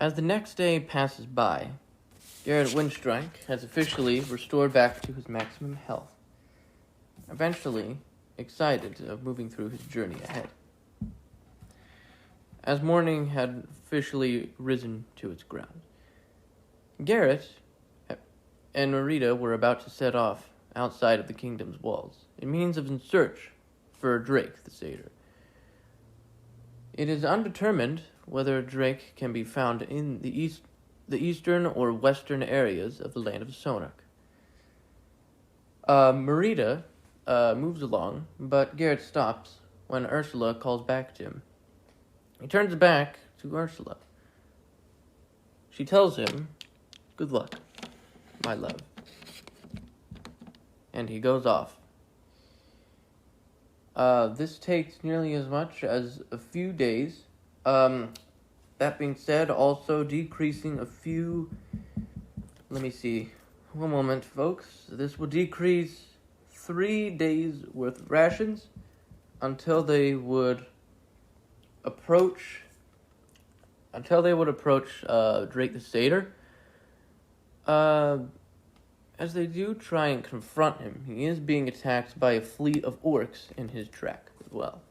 As the next day passes by, Garrett Windstrike has officially restored back to his maximum health, eventually excited of moving through his journey ahead. As morning had officially risen to its ground, Garrett and Marita were about to set off outside of the kingdom's walls, in means of in search for Drake the satyr. It is undetermined whether Drake can be found in the eastern or western areas of the land of Sonark. Marita moves along, but Garrett stops when Ursula calls back to him. He turns back to Ursula. She tells him, "Good luck, my love." And he goes off. This takes nearly as much as a few days. That being said, also decreasing a few... Let me see. One moment, folks. This will decrease 3 days worth of rations until they would approach Drake the Satyr. As they do try and confront him, he is being attacked by a fleet of orcs in his track as well.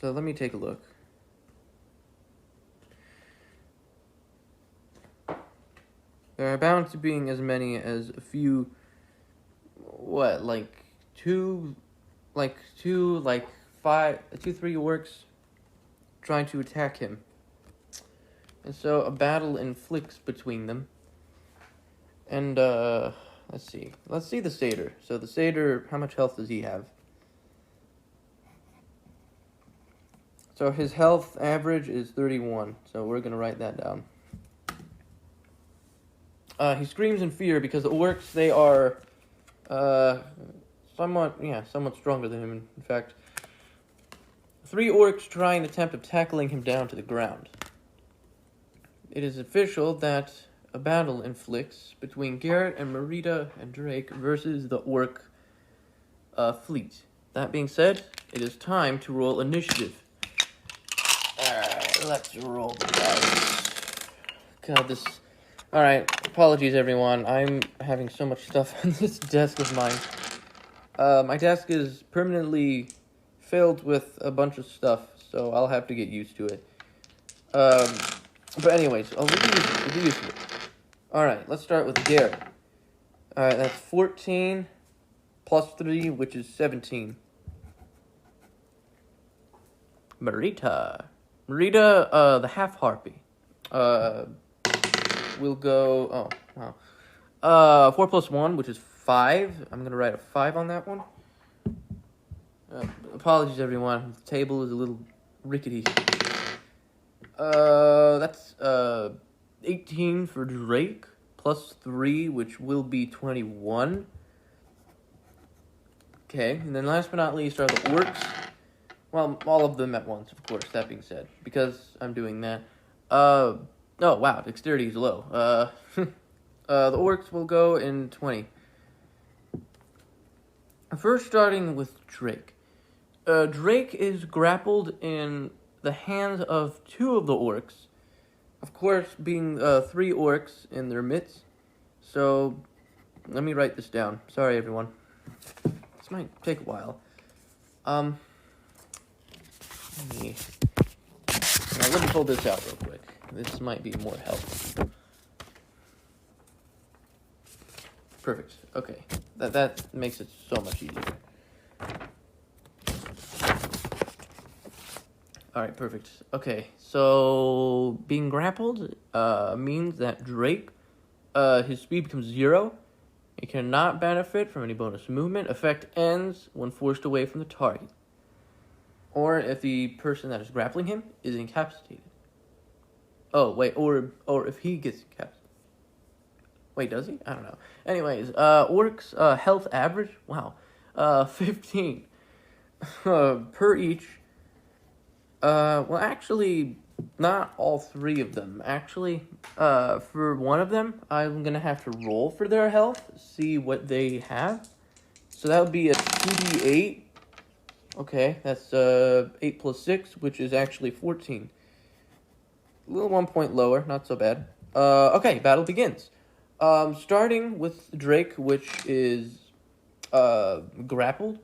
So let me take a look. There are bound to being as many as a few, two, three orcs trying to attack him. And so a battle inflicts between them. And, let's see the satyr. So the satyr, how much health does he have? So his health average is 31, so we're going to write that down. He screams in fear because the orcs, they are somewhat stronger than him. In fact, 3 orcs try an attempt of tackling him down to the ground. It is official that a battle inflicts between Garrett and Marita and Drake versus the orc fleet. That being said, it is time to roll initiative. Alright, let's roll the dice. Alright, apologies everyone. I'm having so much stuff on this desk of mine. My desk is permanently filled with a bunch of stuff, so I'll have to get used to it. But anyways, I'll get used to it. Alright, let's start with Garrett. Alright, that's 14 plus 3, which is 17. Marita, the half harpy, will go, 4 plus 1, which is 5. I'm going to write a 5 on that one. Apologies, everyone. The table is a little rickety. That's 18 for Drake, plus 3, which will be 21. Okay, and then last but not least are the orcs. Well, all of them at once, of course, that being said, because I'm doing that. Oh, wow, dexterity is low. The orcs will go in 20. First, starting with Drake. Drake is grappled in the hands of 2 of the orcs. Of course, being 3 orcs in their midst. So, let me write this down. Sorry, everyone. This might take a while. Let me pull this out real quick. This might be more helpful. Perfect. Okay. That makes it so much easier. Alright, perfect. Okay, so being grappled means that Drake, his speed becomes 0. He cannot benefit from any bonus movement. Effect ends when forced away from the target. Or if the person that is grappling him is incapacitated. Oh, wait, or if he gets incapacitated. Wait, does he? I don't know. Anyways, orcs, health average, wow, 15 per each. Well, actually, not all 3 of them. Actually, for one of them, I'm going to have to roll for their health, see what they have. So that would be a 2d8. Okay, that's 8 plus 6, which is actually 14. A little 1 point lower, not so bad. Okay, battle begins. Starting with Drake, which is grappled.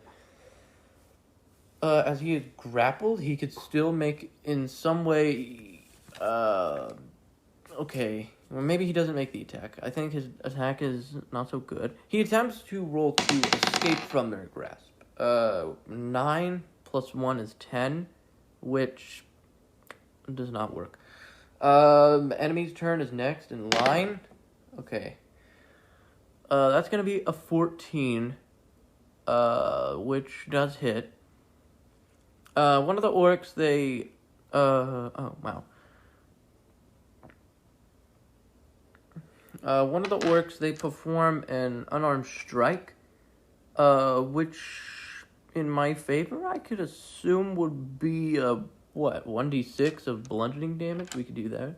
As he is grappled, he could still make in some way. Okay, well, maybe he doesn't make the attack. I think his attack is not so good. He attempts to roll to escape from their grasp. 9 plus 1 is 10, which does not work. Enemy's turn is next in line. Okay. That's gonna be a 14, which does hit. One of the orcs, they, oh, wow. One of the orcs, they perform an unarmed strike, which, in my favor, I could assume would be, 1d6 of bludgeoning damage? We could do that.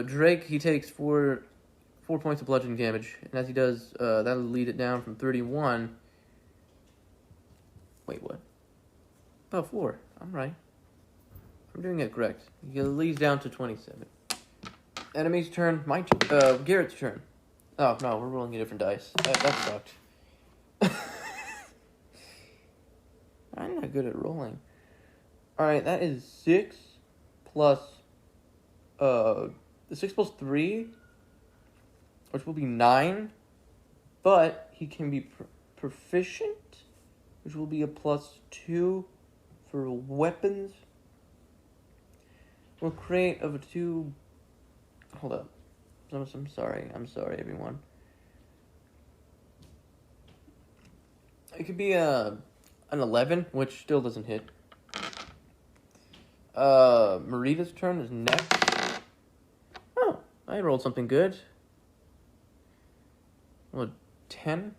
Drake, he takes 4 points of bludgeoning damage, and as he does, that'll lead it down from 31. Wait, what? About 4. I'm right. I'm doing it correct. It leads down to 27. Enemy's turn. Garrett's turn. Oh, no, we're rolling a different dice. That sucked. I'm not good at rolling. Alright, that is 6 plus... 6 plus 3, which will be 9, but he can be proficient, which will be a plus 2 for weapons. We'll create of a 2... Hold up. I'm sorry, everyone. It could be an 11, which still doesn't hit. Marita's turn is next. Oh, I rolled something good. Well, 10?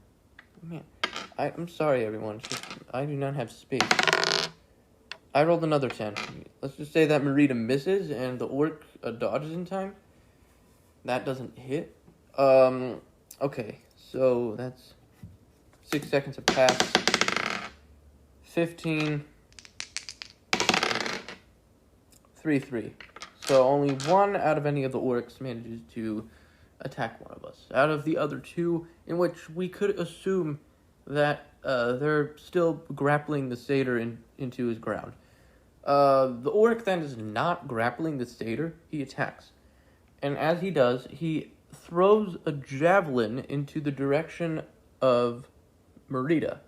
Man, I'm sorry, everyone. It's just, I do not have space. I rolled another 10. Let's just say that Marita misses and the orc dodges in time. That doesn't hit. Okay, so that's 6 seconds have passed. 15. 3-3. So only one out of any of the orcs manages to attack one of us. Out of the other 2, in which we could assume that they're still grappling the satyr into his ground. The orc then is not grappling the satyr. He attacks. And as he does, he throws a javelin into the direction of Marita.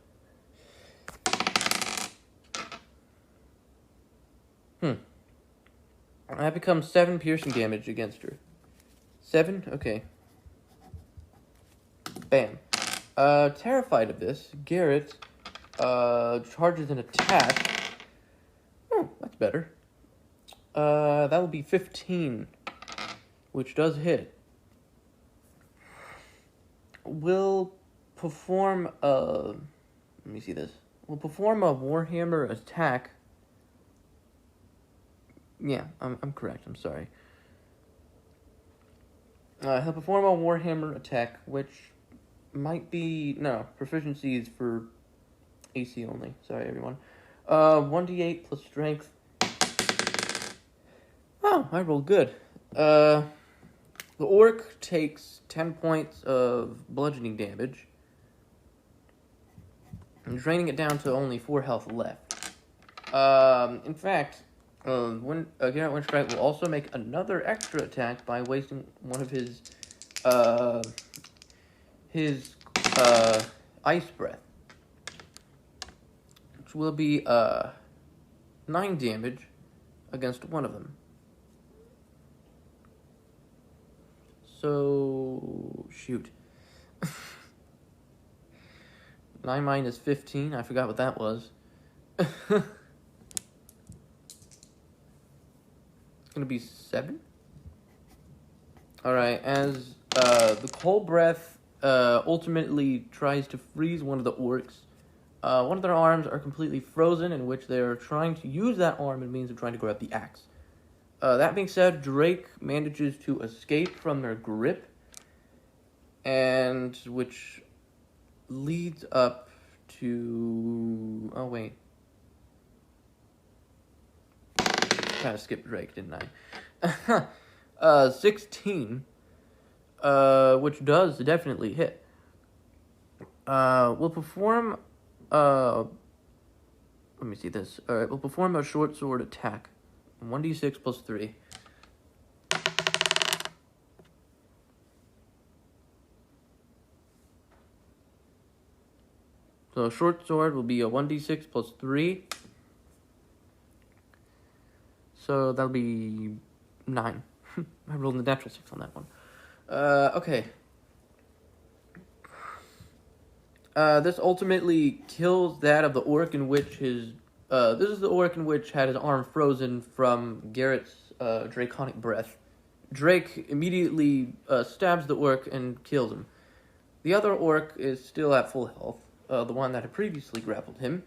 That becomes 7 piercing damage against her. 7? Okay. Bam. Terrified of this, Garrett charges an attack. Oh, that's better. That will be 15, which does hit. We'll perform a... Let me see this. We'll perform a Warhammer attack. Yeah, I'm correct. I'm sorry. He'll perform a Warhammer attack, which might be... No, proficiency is for AC only. Sorry, everyone. 1d8 plus strength. Oh, I rolled good. The orc takes 10 points of bludgeoning damage. I'm draining it down to only 4 health left. In fact... Garrett Windstrike will also make another extra attack by wasting one of his ice breath, which will be 9 damage against one of them. So shoot. 9 minus 15. I forgot what that was. Gonna be 7. Alright, as the cold breath ultimately tries to freeze one of the orcs, one of their arms are completely frozen, in which they're trying to use that arm in means of trying to grab the axe. That being said, Drake manages to escape from their grip, and which leads up to... Oh, wait. Kind of skipped Drake, didn't I? 16, which does definitely hit. Will perform, let me see this. Alright, we'll perform a short sword attack. 1d6 plus 3. So short sword will be a 1d6 plus 3. So that'll be 9. I rolled the natural 6 on that one. Okay. This ultimately kills that of the orc in which his... this is the orc in which had his arm frozen from Garrett's draconic breath. Drake immediately stabs the orc and kills him. The other orc is still at full health. The one that had previously grappled him.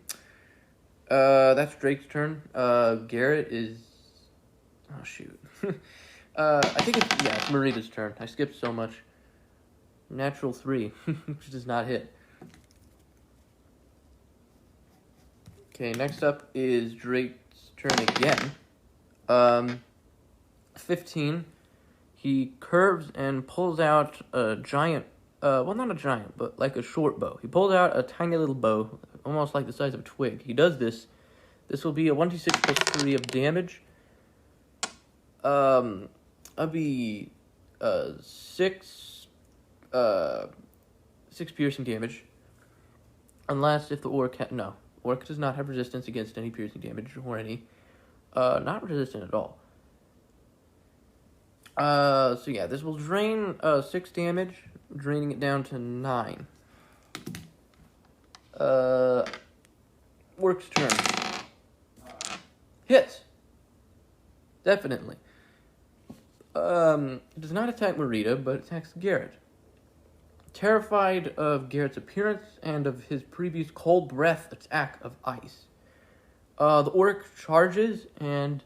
That's Drake's turn. Garrett is... Oh, shoot. I think it's Marita's turn. I skipped so much. Natural 3, which does not hit. Okay, next up is Drake's turn again. 15. He curves and pulls out a giant, well, not a giant, but like a short bow. He pulls out a tiny little bow, almost like the size of a twig. He does this. This will be a 1d6 plus 3 of damage. That'll be 6 piercing damage. Unless if the orc no. Orc does not have resistance against any piercing damage or any not resistant at all. So yeah, this will drain 6 damage, draining it down to 9. Orc's turn. Hits. Definitely. It does not attack Marita, but attacks Garrett. Terrified of Garrett's appearance and of his previous cold breath attack of ice. The orc charges and...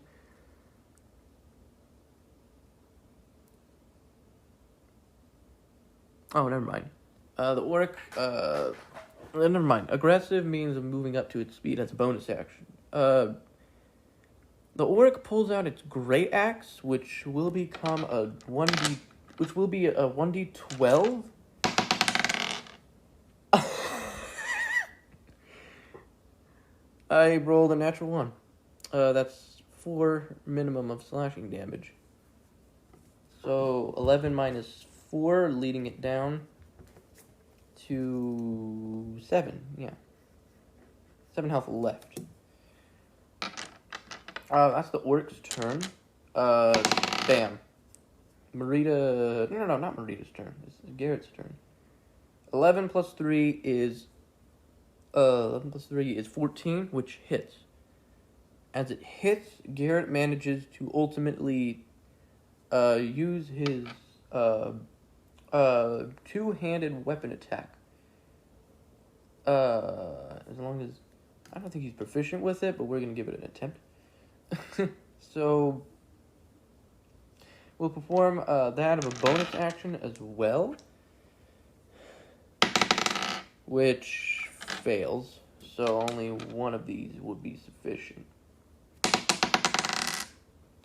Oh, never mind. The orc... never mind. Aggressive means of moving up to its speed as a bonus action. The orc pulls out its great axe, which will become a 1d... Which will be a 1d12... I rolled a natural 1. That's 4 minimum of slashing damage. So 11 minus 4, leading it down to 7. Yeah. 7 health left. That's the orc's turn. Bam. Marita... No, not Marita's turn. It's Garrett's turn. 11 plus 3 is... 11 plus 3 is 14, which hits. As it hits, Garrett manages to ultimately use his two-handed weapon attack. As long as... I don't think he's proficient with it, but we're going to give it an attempt. So, we'll perform that of a bonus action as well, which fails, so only one of these would be sufficient.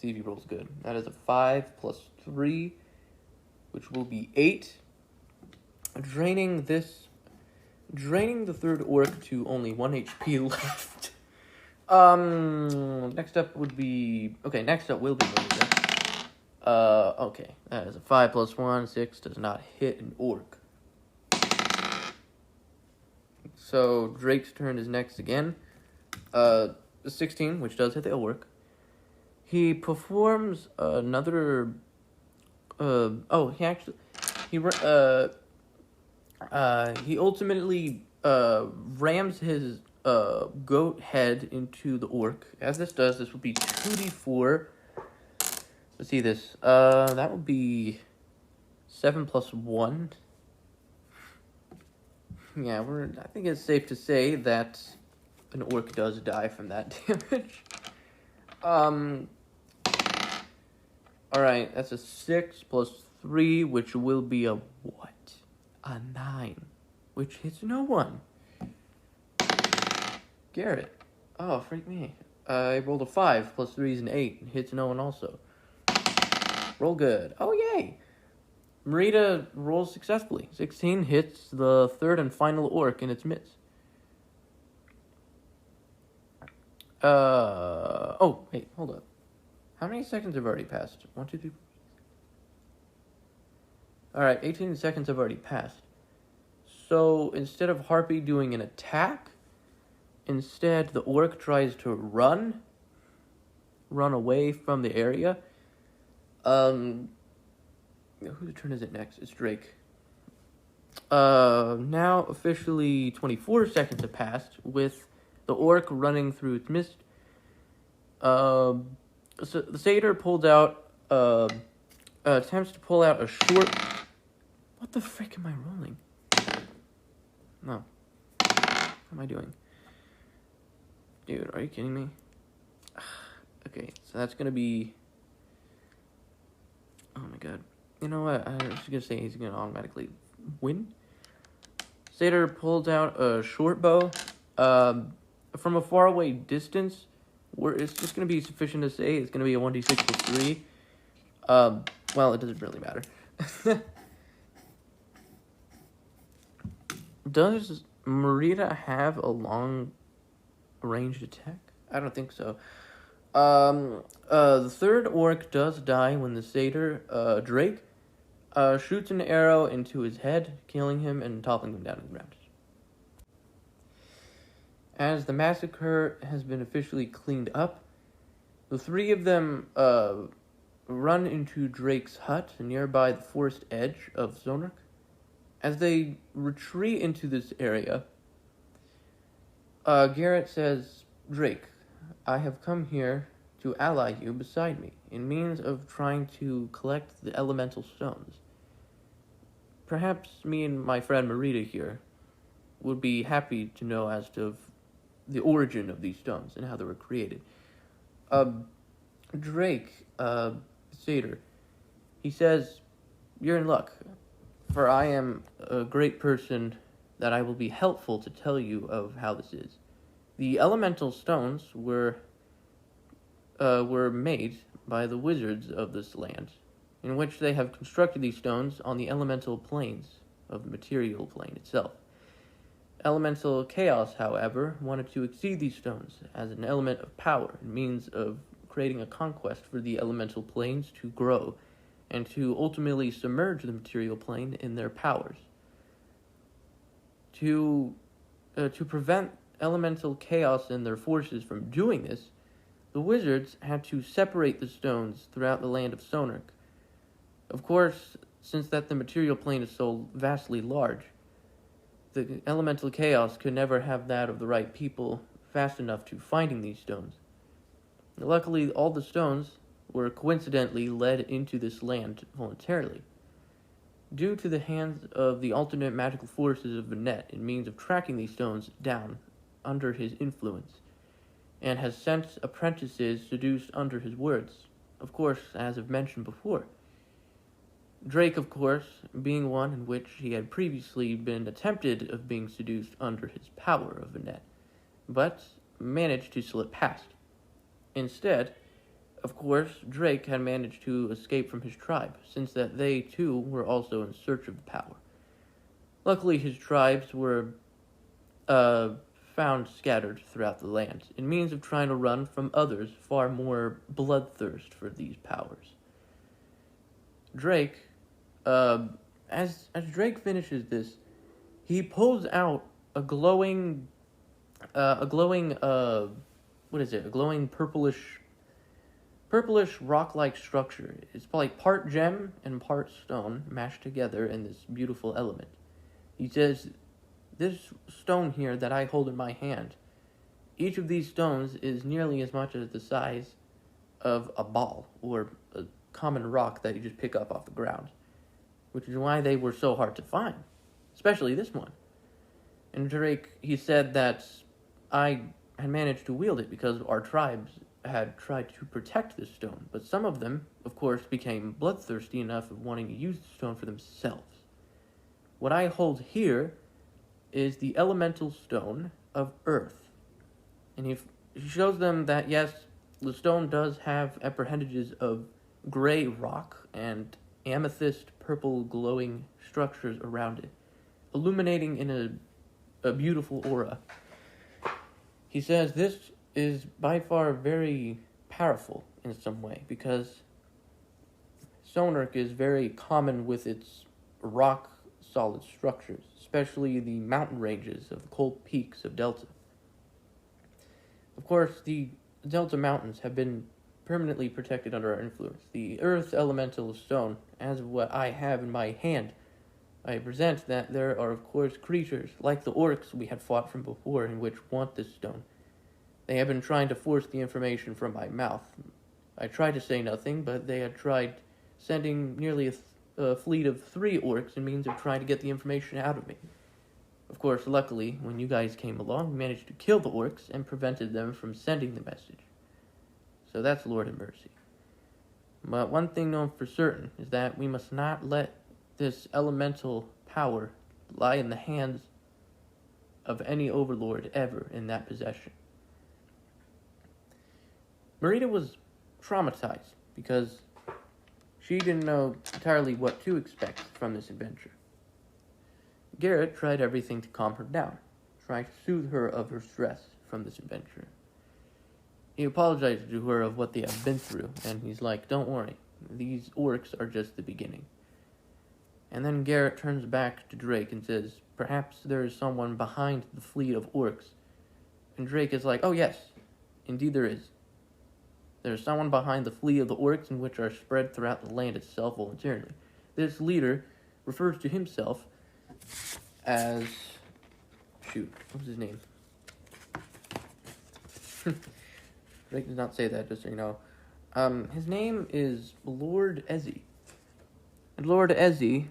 See if he rolls good. That is a 5 plus 3, which will be 8. Draining the third orc to only 1 HP left. Next up will be Marita. Okay, that is a 5 plus 1, 6, does not hit an orc. So, Drake's turn is next again. 16, which does hit the orc. He performs another... he ultimately rams his goat head into the orc. As this does, this will be 2d4. Let's see this. That would be 7 plus 1. Yeah, I think it's safe to say that an orc does die from that damage. Alright, that's a 6 plus 3, which will be a what? a 9, which hits no one. Garrett. Oh, freak me. I rolled a 5 plus 3 is an 8. Hits no one also. Roll good. Oh, yay. Marita rolls successfully. 16 hits the third and final orc in its midst. Oh, wait, hold up. How many seconds have already passed? 1, 2, 3. Alright, 18 seconds have already passed. So instead of Harpy doing an attack, instead the orc tries to run away from the area. Whose turn is it next? It's Drake. Now officially 24 seconds have passed with the orc running through its mist. So the satyr pulls out, attempts to pull out a short... What the frick am I rolling? No. What am I doing? Dude, are you kidding me? Okay, so that's gonna be... Oh my god. You know what? I was just gonna say he's gonna automatically win. Satyr pulls out a short bow. From a faraway distance, where it's just gonna be sufficient to say it's gonna be a 1d6 plus 3. Well, it doesn't really matter. Does Marita have a long ranged attack? I don't think so. The third orc does die when the satyr, Drake, shoots an arrow into his head, killing him and toppling him down to the ground. As the massacre has been officially cleaned up, the three of them, run into Drake's hut nearby the forest edge of Zonark. As they retreat into this area, Garrett says, Drake, I have come here to ally you beside me in means of trying to collect the elemental stones. Perhaps me and my friend Marita here would be happy to know as to the origin of these stones and how they were created. Drake, satyr, he says, you're in luck, for I am a great person that I will be helpful to tell you of how this is. The elemental stones were made by the wizards of this land, in which they have constructed these stones on the elemental planes of the material plane itself. Elemental chaos, however, wanted to exceed these stones as an element of power and means of creating a conquest for the elemental planes to grow and to ultimately submerge the material plane in their powers. To prevent elemental chaos and their forces from doing this, the wizards had to separate the stones throughout the land of Sonark. Of course, since that the material plane is so vastly large, the elemental chaos could never have that of the right people fast enough to finding these stones. Luckily, all the stones were coincidentally led into this land voluntarily, due to the hands of the alternate magical forces of Venet in means of tracking these stones down under his influence, and has sent apprentices seduced under his words, of course, as I've mentioned before. Drake, of course, being one in which he had previously been attempted of being seduced under his power of Venet, but managed to slip past. Instead, of course, Drake had managed to escape from his tribe, since that they, too, were also in search of power. Luckily, his tribes were found scattered throughout the land, in means of trying to run from others far more bloodthirst for these powers. Drake, as Drake finishes this, he pulls out a glowing purplish rock-like structure. It's probably part gem and part stone mashed together in this beautiful element. He says, this stone here that I hold in my hand, each of these stones is nearly as much as the size of a ball or a common rock that you just pick up off the ground, which is why they were so hard to find, especially this one. And Drake, he said that I had managed to wield it because our tribes had tried to protect this stone, but some of them, of course, became bloodthirsty enough of wanting to use the stone for themselves. What I hold here is the elemental stone of earth. And he shows them that, yes, the stone does have appendages of gray rock and amethyst purple glowing structures around it, illuminating in a beautiful aura. He says this is by far very powerful in some way, because stonework is very common with its rock solid structures, especially the mountain ranges of the cold peaks of Delta. Of course, the Delta Mountains have been permanently protected under our influence. The Earth Elemental Stone, as what I have in my hand, I present that there are, of course, creatures like the orcs we had fought from before in which want this stone. They have been trying to force the information from my mouth. I tried to say nothing, but they had tried sending nearly a fleet of 3 orcs in means of trying to get the information out of me. Of course, luckily, when you guys came along, we managed to kill the orcs and prevented them from sending the message. So that's Lord of Mercy. But one thing known for certain is that we must not let this elemental power lie in the hands of any overlord ever in that possession. Marita was traumatized because she didn't know entirely what to expect from this adventure. Garrett tried everything to calm her down, trying to soothe her of her stress from this adventure. He apologized to her of what they had been through, and he's like, don't worry, these orcs are just the beginning. And then Garrett turns back to Drake and says, perhaps there is someone behind the fleet of orcs. And Drake is like, oh yes, indeed there is. There is someone behind the fleet of the orcs in which are spread throughout the land itself voluntarily. This leader refers to himself as... Shoot, what was his name? Drake does not say that, just so you know. His name is Lord Ezzy. And Lord Ezzy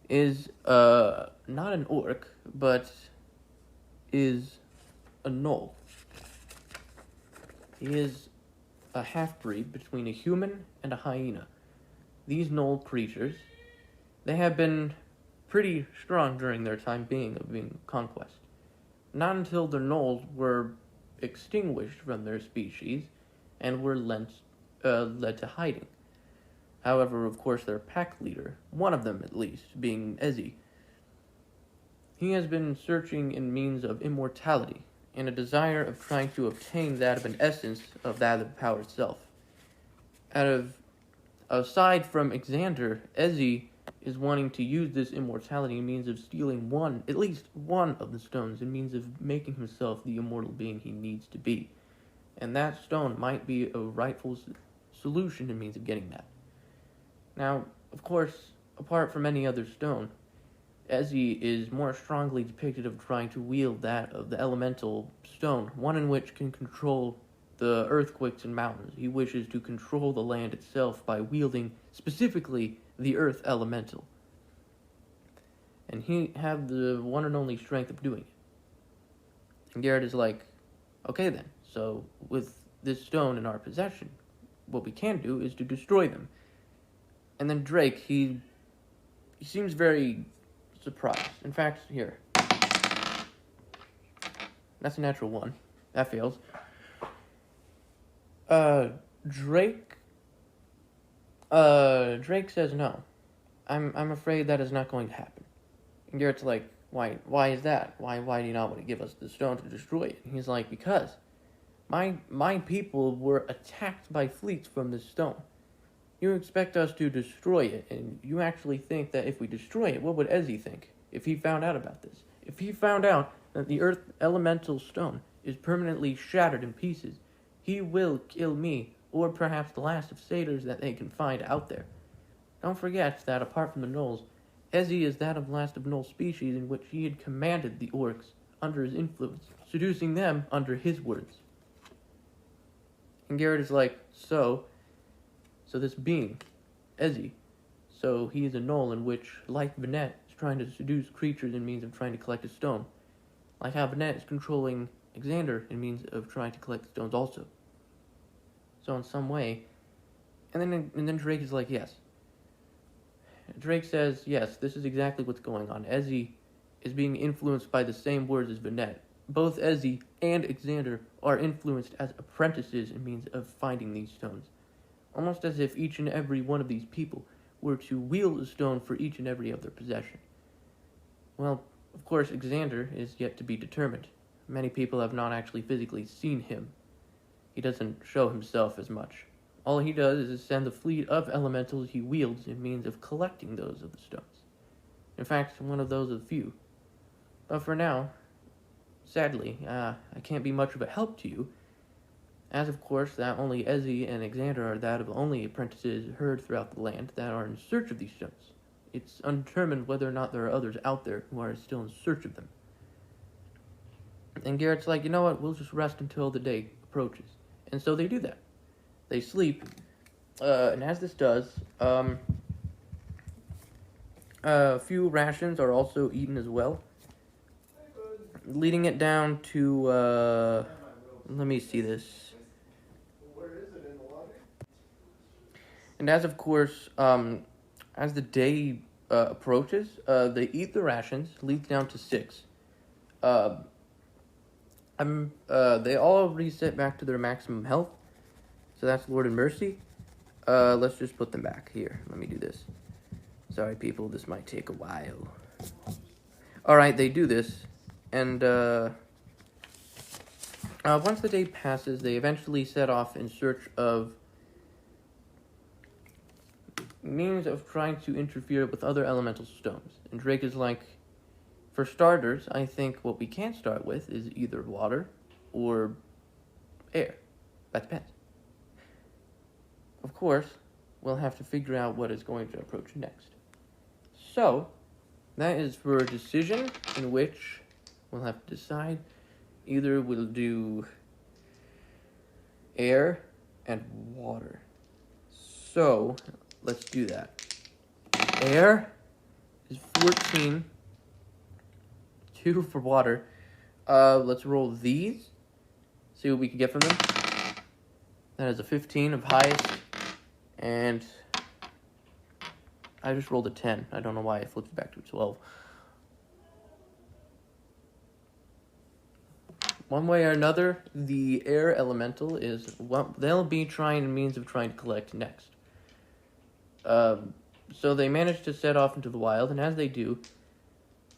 is not an orc, but is a gnoll. He is a half-breed between a human and a hyena. These gnoll creatures, they have been pretty strong during their time being conquest. Not until the gnolls were extinguished from their species and were led to hiding. However, of course, their pack leader, one of them at least, being Ezzy, he has been searching in means of immortality, in a desire of trying to obtain that of an essence of that of the power itself. Aside from Xander, Ezzy is wanting to use this immortality in means of stealing at least one of the stones, in means of making himself the immortal being he needs to be. And that stone might be a rightful solution in means of getting that. Now, of course, apart from any other stone, Ezzy is more strongly depicted of trying to wield that of the elemental stone, one in which can control the earthquakes and mountains. He wishes to control the land itself by wielding specifically the earth elemental. And he have the one and only strength of doing it. And Garrett is like, okay then, so with this stone in our possession, what we can do is to destroy them. And then Drake, he seems very surprised. In fact, here. That's a natural 1. That fails. Drake says no. I'm afraid that is not going to happen. And Garrett's like, why is that? Why do you not want to give us the stone to destroy it? And he's like, because my people were attacked by fleets from this stone. You expect us to destroy it, and you actually think that if we destroy it, what would Ezzy think if he found out about this? If he found out that the earth elemental stone is permanently shattered in pieces, he will kill me, or perhaps the last of satyrs that they can find out there. Don't forget that apart from the gnolls, Ezzy is that of last of gnoll species in which he had commanded the orcs under his influence, seducing them under his words. And Garrett is like, So this being, Ezzy, so he is a gnoll in which, like Vanette, is trying to seduce creatures in means of trying to collect a stone. Like how Vanette is controlling Xander in means of trying to collect the stones also. So in some way, and then Drake is like, yes. Drake says, yes, this is exactly what's going on. Ezzy is being influenced by the same words as Vanette. Both Ezzy and Xander are influenced as apprentices in means of finding these stones. Almost as if each and every one of these people were to wield a stone for each and every other possession. Well, of course, Xander is yet to be determined. Many people have not actually physically seen him. He doesn't show himself as much. All he does is send the fleet of elementals he wields in means of collecting those of the stones. In fact, one of those of the few. But for now, sadly, I can't be much of a help to you, as of course that only Ezzy and Xander are that of only apprentices heard throughout the land that are in search of these stones. It's undetermined whether or not there are others out there who are still in search of them. And Garrett's like, you know what, we'll just rest until the day approaches. And so they do that. They sleep, and as this does, a few rations are also eaten as well, leading it down to, let me see this. And as of course, as the day approaches, they eat the rations, leads down to 6. They all reset back to their maximum health. So that's Lord and Mercy. Let's just put them back here. Let me do this. Sorry, people, this might take a while. Alright, they do this. And once the day passes, they eventually set off in search of means of trying to interfere with other elemental stones. And Drake is like, for starters, I think what we can start with is either water or air. That depends. Of course, we'll have to figure out what is going to approach next. So, that is for a decision in which we'll have to decide. Either we'll do air and water. So, let's do that. Air is 14. 2 for water. Let's roll these. See what we can get from them. That is a 15 of highest. And I just rolled a 10. I don't know why I flipped it back to a 12. One way or another, the air elemental is what they'll be trying means of trying to collect next. So they manage to set off into the wild, and as they do,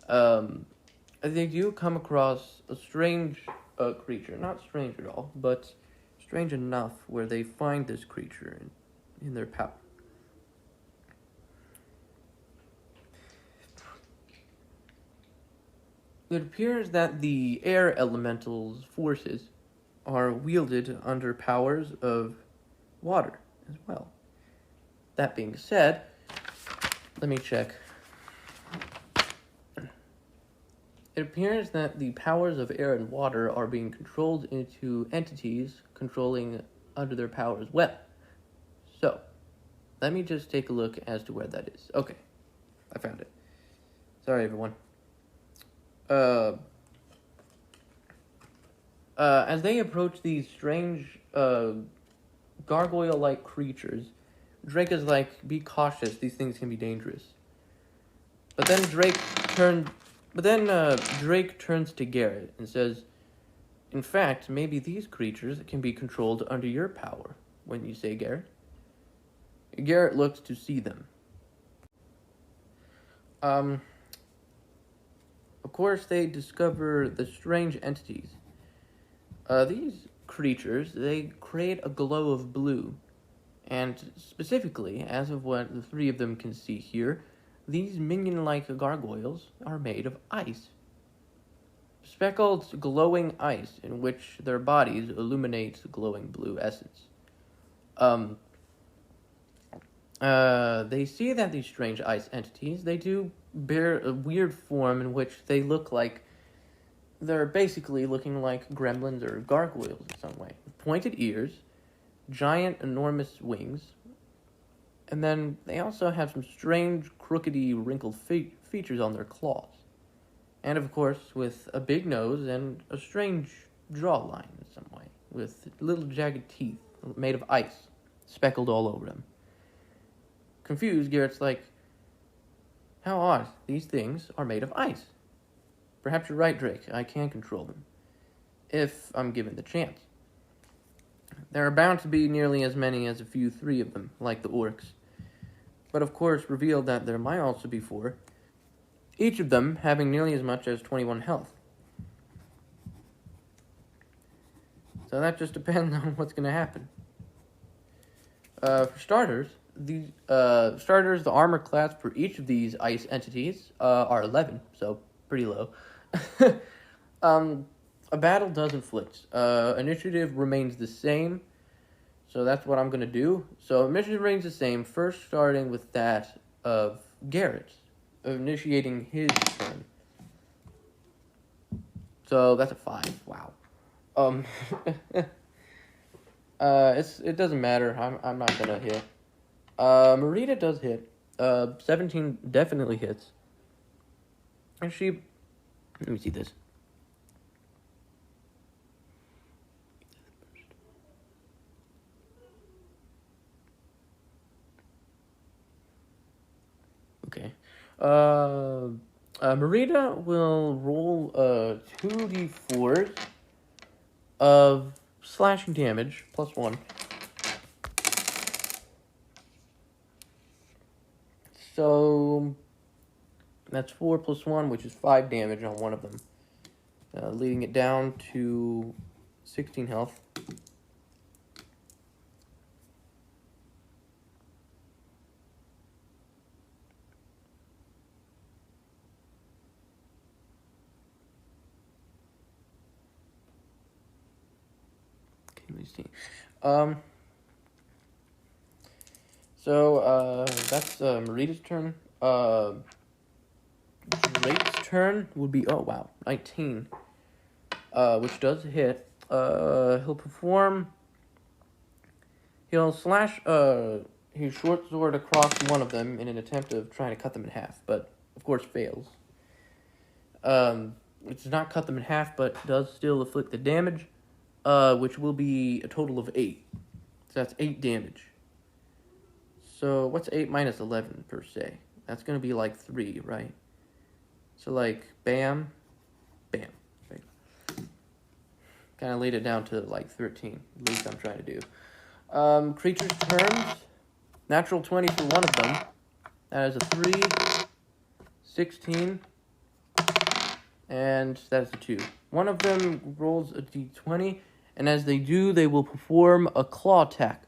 they do come across a strange creature. Not strange at all, but strange enough where they find this creature in their power. It appears that the air elemental's forces are wielded under powers of water as well. That being said, let me check. It appears that the powers of air and water are being controlled into entities controlling under their power as well. So, let me just take a look as to where that is. Okay, I found it. Sorry, everyone. As they approach these strange, gargoyle-like creatures, Drake is like, be cautious, these things can be dangerous. But then Drake turns to Garrett and says, in fact, maybe these creatures can be controlled under your power. When you say Garrett? Garrett looks to see them. Of course, they discover the strange entities. These creatures, they create a glow of blue. And specifically, as of what the 3 of them can see here, these minion-like gargoyles are made of ice. Speckled, glowing ice in which their bodies illuminate glowing blue essence. They see that these strange ice entities, they do bear a weird form in which they look like they're basically looking like gremlins or gargoyles in some way. Pointed ears, giant, enormous wings, and then they also have some strange, crookedy, wrinkled features on their claws. And of course, with a big nose and a strange jawline in some way, with little jagged teeth made of ice, speckled all over them. Confused, Garrett's like, How odd. These things are made of ice. Perhaps you're right, Drake. I can control them. If I'm given the chance. There are bound to be nearly as many as a few 3 of them, like the orcs. But of course revealed that there might also be 4, each of them having nearly as much as 21 health. So that just depends on what's going to happen. For starters, the armor class for each of these ice entities are 11, so pretty low. A battle does inflict. Initiative remains the same, so that's what I'm going to do. So initiative remains the same, first starting with that of Garrett, initiating his turn. So that's a 5, wow. It doesn't matter, I'm not going to hit. Marita does hit. 17 definitely hits. And let me see this. Okay. Marita will roll 2d4s of slashing damage, +1. So that's 4 + 1, which is 5 damage on one of them, leading it down to 16 health. Okay, let me see. So that's Marita's turn. Drake's turn would be 19, which does hit. He'll slash his short sword across one of them in an attempt of trying to cut them in half, but of course fails. It does not cut them in half, but does still inflict the damage, which will be a total of 8. So that's 8 damage. So what's 8 minus 11 per se? That's going to be like 3, right? So like bam, bam. Right. Kind of laid it down to like 13. At least I'm trying to do. Creature's turns. Natural 20 for one of them. That is a 3, 16, and that is a 2. One of them rolls a d20, and as they do, they will perform a claw attack,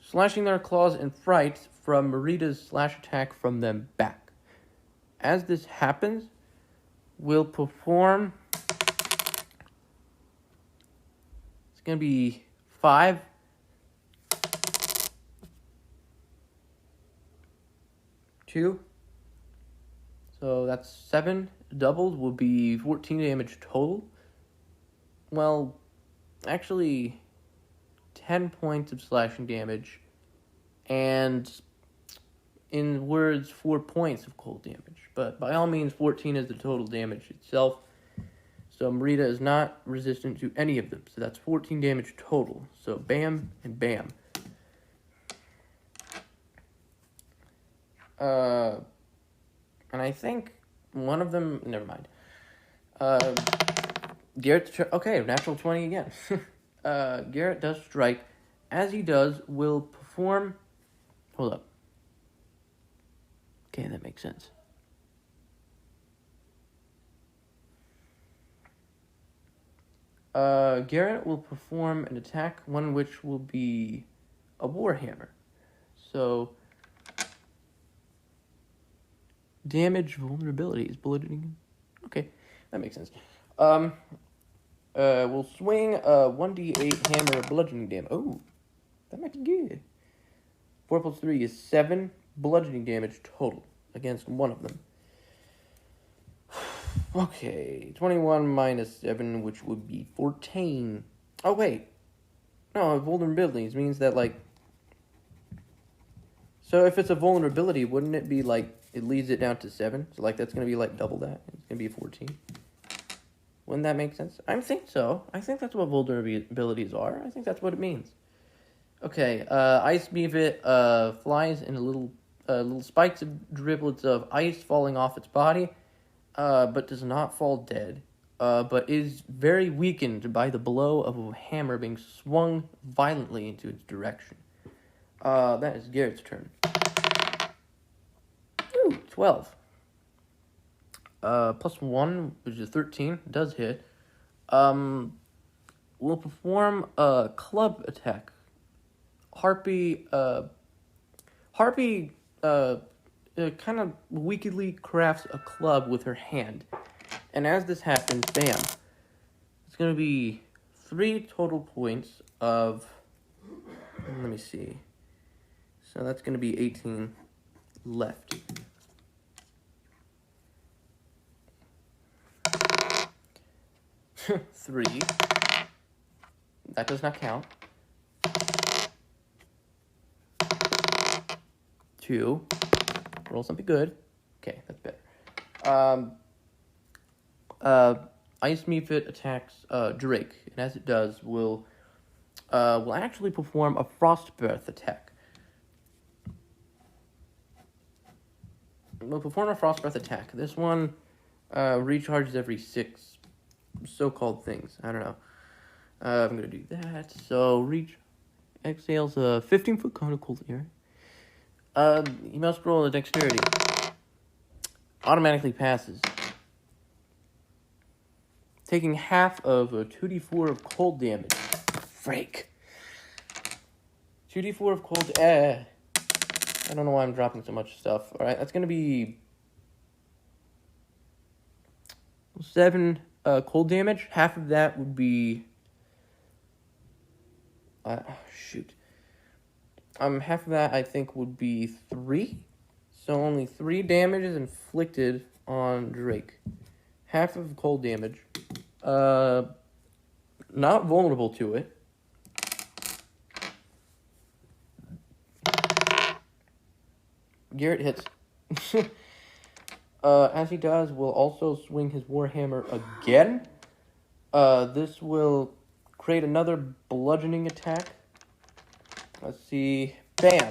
slashing their claws in fright from Marita's slash attack from them back. As this happens, we'll perform... It's going to be 5... 2. So that's 7. Doubled will be 14 damage total. Well, actually, 10 points of slashing damage, and in words, 4 points of cold damage. But by all means, 14 is the total damage itself. So Marita is not resistant to any of them. So that's 14 damage total. So bam and bam. And I think one of them... Never mind. Garrett's... Okay, natural 20 again. Garrett does strike. As he does, will perform... Hold up. Okay, that makes sense. Garrett will perform an attack, one which will be a warhammer. So... Damage, vulnerability is bludgeoning. Okay, that makes sense. We'll swing a 1d8 hammer of bludgeoning damage. Oh, that might be good. 4 + 3 is 7 bludgeoning damage total against one of them. Okay, 21 minus 7, which would be 14. Oh, wait. No, vulnerabilities means that, like... So if it's a vulnerability, wouldn't it be, like, it leads it down to 7? So, like, that's going to be, like, double that. It's going to be 14. Wouldn't that make sense? I think so. I think that's what vulnerabilities are. I think that's what it means. Okay, Ice Beavet flies in a little little spikes of driblets of ice falling off its body, but does not fall dead, but is very weakened by the blow of a hammer being swung violently into its direction. That is Garrett's turn. Ooh, 12. Plus 1, which is 13, does hit. Will perform a club attack. Harpy kind of wickedly crafts a club with her hand. And as this happens, bam, it's going to be 3 total points of, let me see. So that's going to be 18 left. Three. That does not count. 2. Roll something good. Okay, that's better. Ice Mephit attacks Drake, and as it does, will actually perform a Frost Breath attack. Will perform a Frost Breath attack. This one recharges every 6 so-called things. I don't know. I'm gonna do that. So exhales a 15-foot cone of cold air. You must roll a dexterity. Automatically passes. Taking half of a 2d4 of cold damage. Freak. 2d4 of cold. I don't know why I'm dropping so much stuff. All right, that's gonna be 7 cold damage. Half of that would be. Shoot. Half of that I think would be 3. So only 3 damage is inflicted on Drake. Half of cold damage. Not vulnerable to it. Garrett hits. As he does, will also swing his Warhammer again. This will create another bludgeoning attack. Let's see. Bam!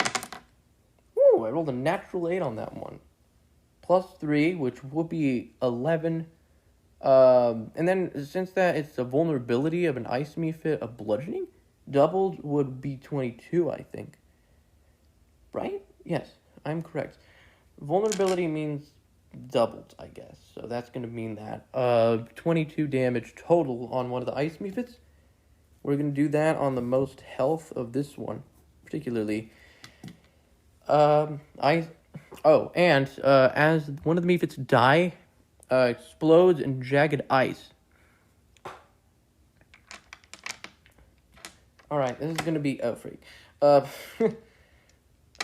Ooh, I rolled a natural 8 on that one. Plus 3, which would be 11. And then, since that it's a vulnerability of an Ice Mephit of bludgeoning, doubled would be 22, I think. Right? Yes, I'm correct. Vulnerability means doubled, I guess. So that's going to mean that. 22 damage total on one of the Ice Mephits. We're going to do that on the most health of this one, particularly. As one of the Mephits die, explodes in jagged ice. Alright, this is going to be... Oh, freak.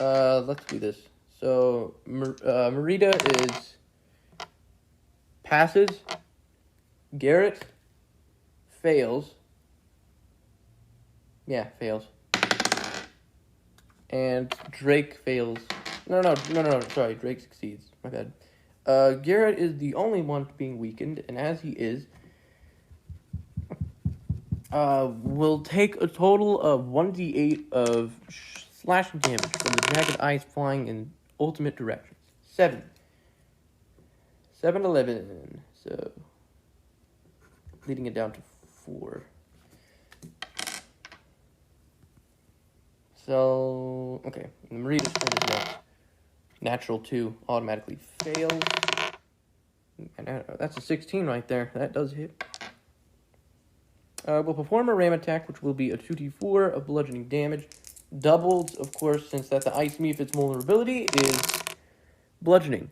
Let's do this. So, Merida is... passes. Garrett fails. Yeah, fails. And Drake fails. No, sorry, Drake succeeds. My bad. Garrett is the only one being weakened, and as he is, will take a total of 1d8 of slashing damage from the jagged ice flying in ultimate directions. 7. 7, 11. So, leading it down to 4. So, okay. Maria's turn is next. Natural 2 automatically fails. And that's a 16 right there. That does hit. We'll perform a ram attack, which will be a 2d4 of bludgeoning damage. Doubled, of course, since that the Ice Mephit's vulnerability is bludgeoning.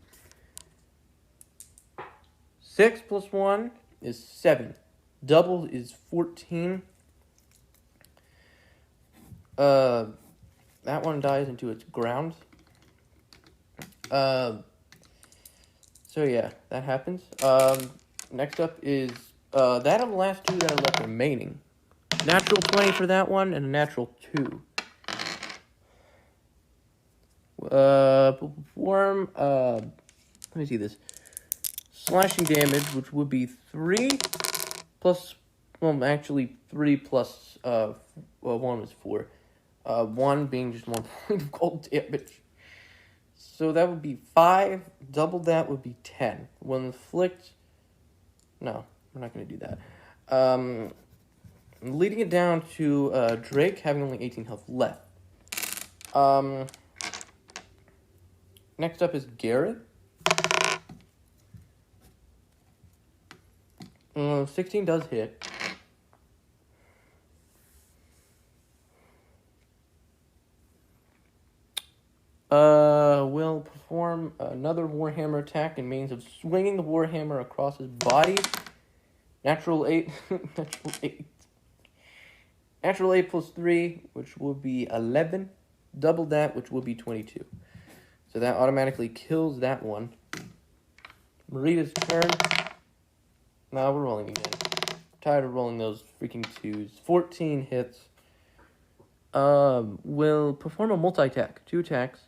6 plus 1 is 7. Doubled is 14. That one dies into its ground. So yeah, that happens. Next up is, that of the last 2 that are left remaining. Natural 20 for that one, and a natural 2. Perform, let me see this. Slashing damage, which would be 3 plus, well, actually 3 plus, 1 was 4. 1 being just 1 point of cold damage. So that would be 5. Double that would be 10. When inflict... No, we're not going to do that. Leading it down to Drake having only 18 health left. Next up is Garrett. 16 does hit. Will perform another Warhammer attack in means of swinging the Warhammer across his body. Natural 8. Natural 8. Natural 8 plus 3, which will be 11. Double that, which will be 22. So that automatically kills that one. Marita's turn. Now we're rolling again. Tired of rolling those freaking 2s. 14 hits. Will perform a multi-attack. 2 attacks.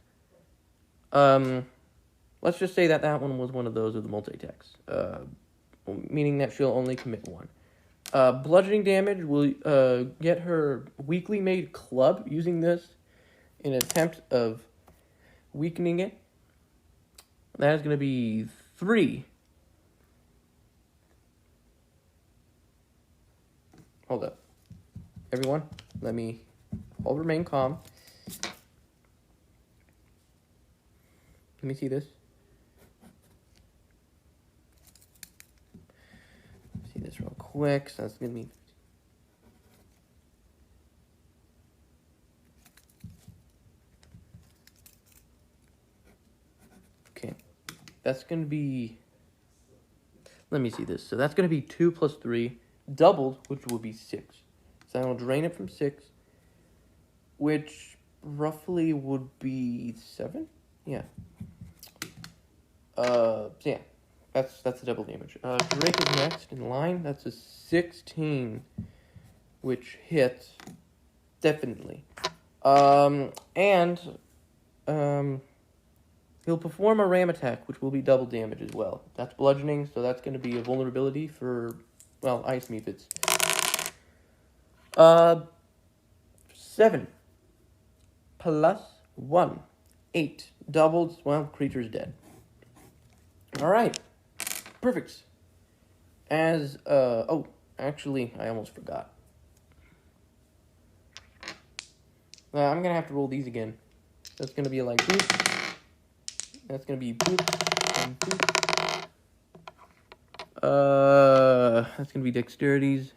Let's just say that one was one of those of the multi-attacks. Meaning that she'll only commit 1. Bludgeoning damage will get her weakly made club using this in an attempt of weakening it. That is going to be 3. Hold up. Everyone, let me all remain calm. Let me see this. See this real quick. So that's going to be... Okay. That's going to be... Let me see this. So that's going to be 2 plus 3. Doubled, which will be 6. So I will drain it from 6. Which roughly would be 7? Yeah. So yeah. That's the double damage. Drake is next in line. That's a 16, which hits definitely. He'll perform a ram attack, which will be double damage as well. That's bludgeoning, so that's going to be a vulnerability for, well, ice mephits. 7 plus 1, 8. Doubled. Well, creature's dead. All right. Perfect. Oh, actually, I almost forgot. I'm going to have to roll these again. That's going to be like boop. That's going to be boop and boop. That's going to be dexterities.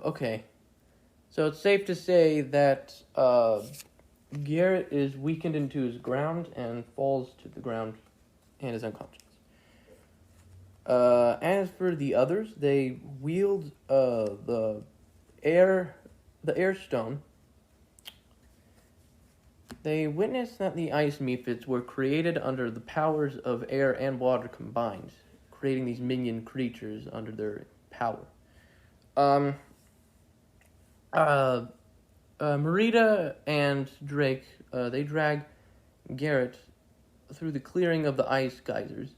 Okay. So it's safe to say that Garrett is weakened into his ground and falls to the ground and is unconscious. As for the others, they wield the air stone. They witness that the ice mephits were created under the powers of air and water combined, creating these minion creatures under their power. Marita and Drake, they drag Garrett through the clearing of the ice geysers,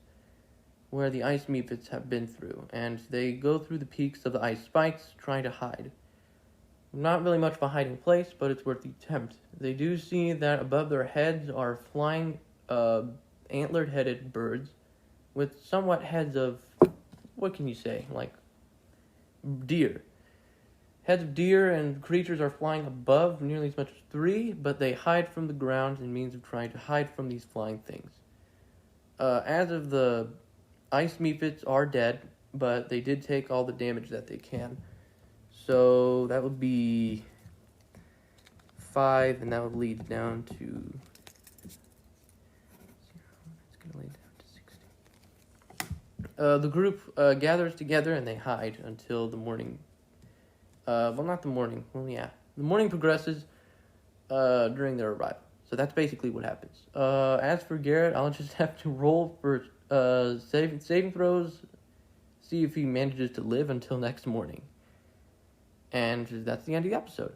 where the ice mephits have been through, and they go through the peaks of the ice spikes, trying to hide. Not really much of a hiding place, but it's worth the attempt. They do see that above their heads are flying, antlered-headed birds, with somewhat heads of, what can you say, like deer. Heads of deer and creatures are flying above nearly as much as 3, but they hide from the ground in means of trying to hide from these flying things. As of the ice mephits are dead, but they did take all the damage that they can. So that would be 5, and that would lead down to 0. It's going to lead down to 60. The group gathers together and they hide until the morning. Well, not the morning. Well, yeah. The morning progresses during their arrival. So that's basically what happens. As for Garrett, I'll just have to roll for saving throws, see if he manages to live until next morning. And that's the end of the episode.